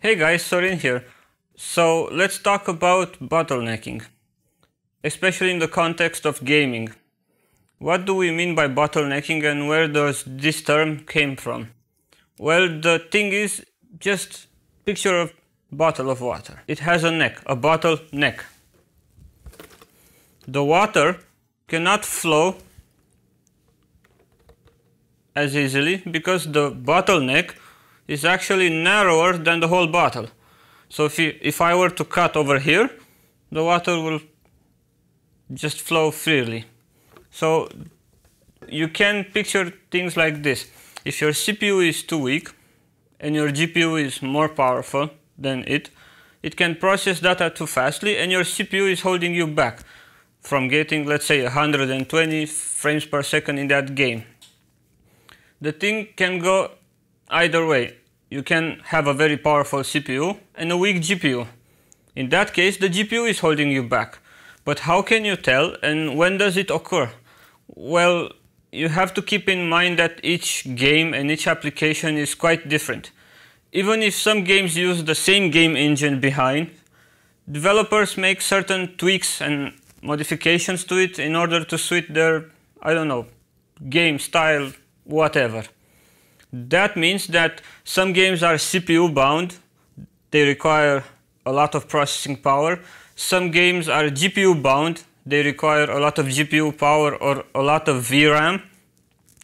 Hey guys, Sorin here. So let's talk about bottlenecking, especially in the context of gaming. What do we mean by bottlenecking and where does this term came from? Well, the thing is, just picture a bottle of water. It has a neck, a bottle neck. The water cannot flow as easily because the bottleneck is actually narrower than the whole bottle. So if I were to cut over here, the water will just flow freely. So you can picture things like this. If your CPU is too weak and your GPU is more powerful than it can process data too fastly and your CPU is holding you back from getting, let's say, 120 frames per second in that game. The thing can go either way. You can have a very powerful CPU and a weak GPU. In that case, the GPU is holding you back. But how can you tell and when does it occur? Well, you have to keep in mind that each game and each application is quite different. Even if some games use the same game engine behind, developers make certain tweaks and modifications to it in order to suit their, I don't know, game style, whatever. That means that some games are CPU bound, they require a lot of processing power. Some games are GPU bound, they require a lot of GPU power or a lot of VRAM,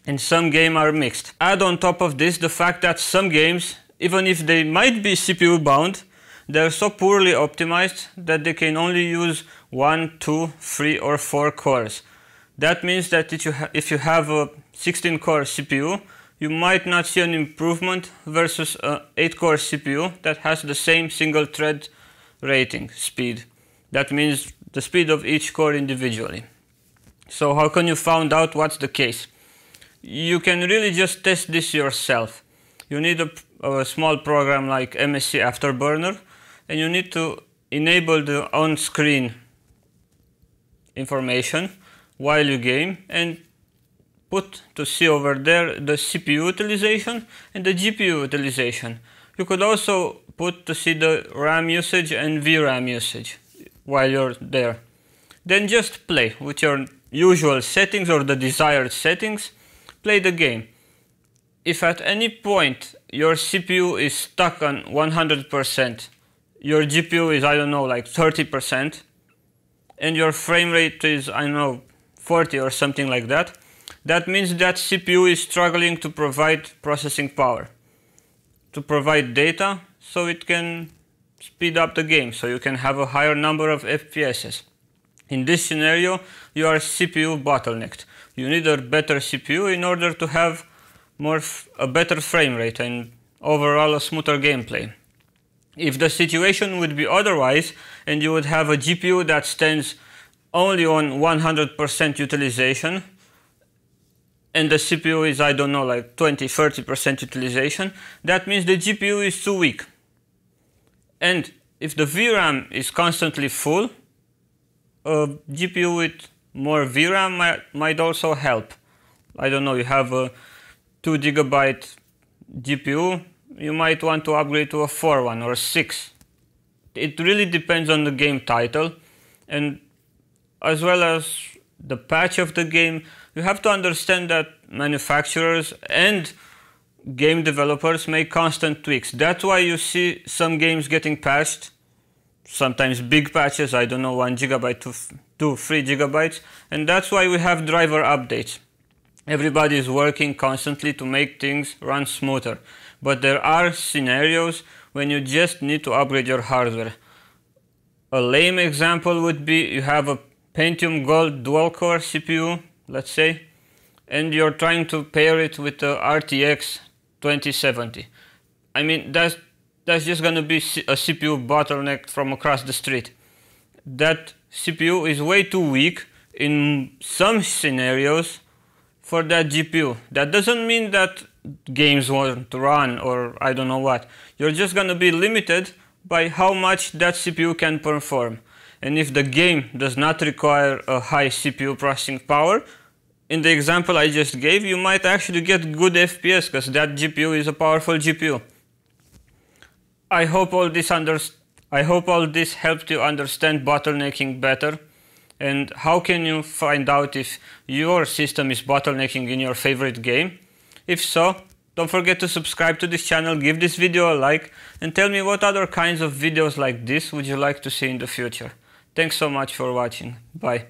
and some games are mixed. Add on top of this the fact that some games, even if they might be CPU bound, they're so poorly optimized that they can only use 1, 2, 3 or 4 cores. That means that if you have a 16-core CPU, you might not see an improvement versus an 8-core CPU that has the same single thread rating speed. That means the speed of each core individually. So how can you find out what's the case? You can really just test this yourself. You need a small program like MSI Afterburner, and you need to enable the on-screen information while you game and put to see over there the CPU utilization and the GPU utilization. You could also put to see the RAM usage and VRAM usage while you're there. Then just play with your usual settings or the desired settings, play the game. If at any point your CPU is stuck on 100%, your GPU is, I don't know, like 30%, and your frame rate is, I don't know, 40 or something like that, that means that CPU is struggling to provide processing power, to provide data so it can speed up the game, so you can have a higher number of FPSs. In this scenario, you are CPU bottlenecked. You need a better CPU in order to have a better frame rate and overall a smoother gameplay. If the situation would be otherwise and you would have a GPU that stands only on 100% utilization and the CPU is, I don't know, like 20-30% utilization, that means the GPU is too weak. And if the VRAM is constantly full, a GPU with more VRAM might also help. I don't know, you have a 2 GB GPU, you might want to upgrade to a 4 one or 6. It really depends on the game title and as well as the patch of the game. You have to understand that manufacturers and game developers make constant tweaks. That's why you see some games getting patched, sometimes big patches, I don't know, 1 GB to 3 GB, and that's why we have driver updates. Everybody is working constantly to make things run smoother, but there are scenarios when you just need to upgrade your hardware. A lame example would be you have a Pentium Gold dual-core CPU, let's say, and you're trying to pair it with the RTX 2070. I mean, that's just going to be a CPU bottleneck from across the street. That CPU is way too weak in some scenarios for that GPU. That doesn't mean that games won't run or I don't know what. You're just going to be limited by how much that CPU can perform. And if the game does not require a high CPU processing power, in the example I just gave, you might actually get good FPS because that GPU is a powerful GPU. I hope all this helped you understand bottlenecking better. And how can you find out if your system is bottlenecking in your favorite game? If so, don't forget to subscribe to this channel, give this video a like, and tell me what other kinds of videos like this would you like to see in the future. Thanks so much for watching. Bye.